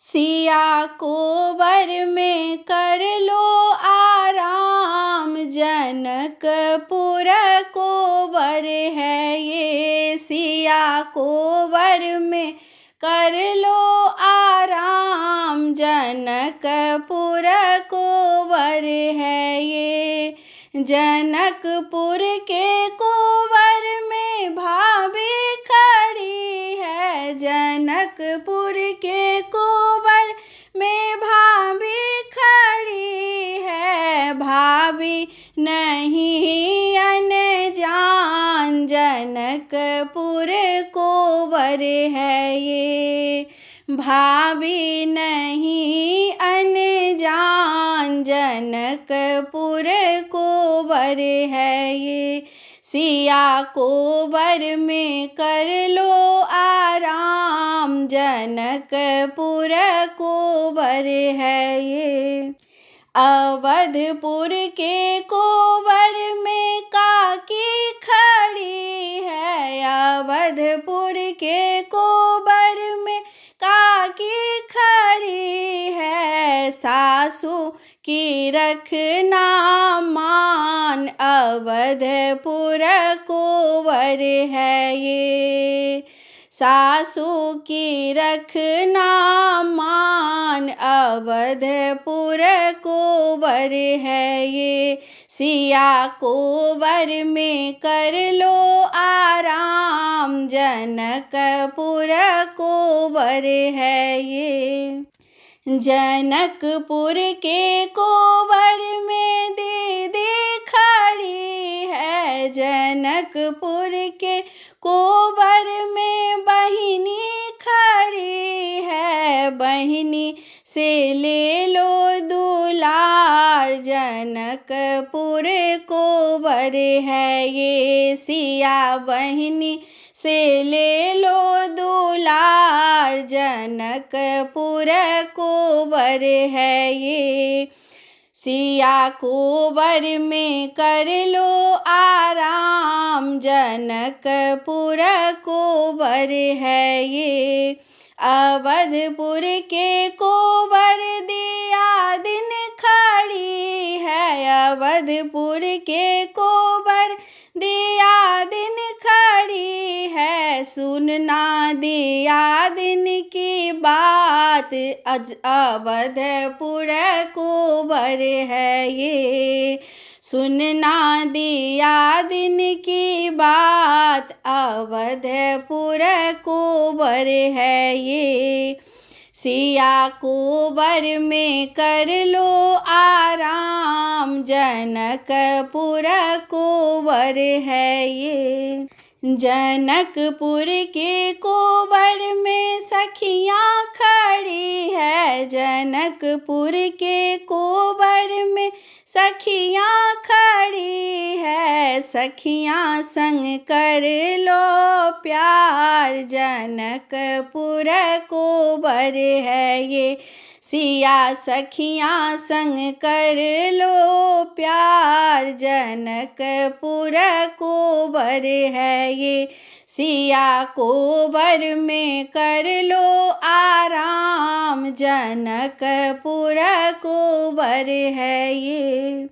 सिया कोबर में कर लो आराम, जनकपुर कोबर है ये। सिया कोबर में कर लो आराम, जनकपुर कोबर है ये। जनकपुर के कोबर में भाभी खड़ी है, जनकपुर के कोबर में भाभी खड़ी है। भाभी नहीं अनजान, जनकपुर कोबर है ये। भाभी नहीं अनजान, जनकपुर कोबर है ये। सिया कोबर में कर लो आराम, जनकपुर कोबर है ये। अवधपुर के कोबर में काकी खड़ी है, अवधपुर के कोबर में काकी खड़ी है। सासू की रखना मान, अवधपुर कोबर है ये। सासू की रखना मान, अवधपुर कोबर है ये। सिया कोबर में कर लो आराम, जनकपुर कोबर है ये। जनकपुर के कोबर में दीदी खड़ी है, जनकपुर के कोबर में बहिनी खड़ी है। बहिनी से ले लो दुलार, जनकपुर कोबर है ये। सिया बहिनी से ले लो दुलार, जनकपुर कोबर है ये। सिया कोबर में कर लो आराम, जनकपुर कोबर है ये। अवधपुर के कोबर दिया दिन खड़ी है, अवधपुर के कोबर दिया दिन खड़ी है। सुनना दिया दिन की बात, अवधपुर कोबर है ये। सुनना दिया दिन की बात, अवधपुर कोबर है ये। सिया कोबर में कर लो आराम, जनकपुर कोबर है ये। जनकपुर के कोबर में सखियाँ खड़ी है, जनकपुर के कोबर में सखियाँ खड़ी है। सखियाँ संग कर लो प्यार, जनकपुर कोबर है ये। सिया सखियाँ संग कर लो प्यार, जनकपुर कोबर है ये। सिया कोबर में कर लो आराम, जनकपुर कोबर है ये।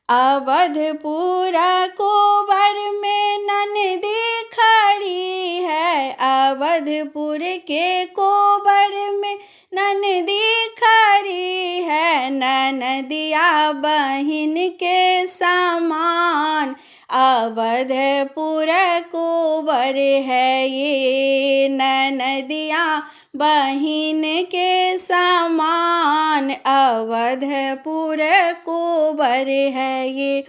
अवधपुर कोबर में ननदी खड़ी है, अवधपुर के कोबर में ननदी खड़ी है। ननदिया बहिन के समान, अवधपुर कोबर है ये। ननदिया बहिन के समान, अवधपुर कोबर है ये।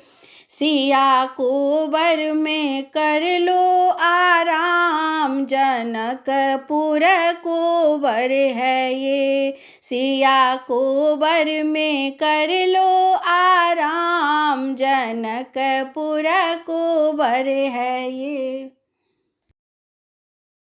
सिया कोबर में कर लो आराम, जनकपुर कोबर है ये। सिया कोबर में कर लो आराम, जनकपुर कोबर है ये।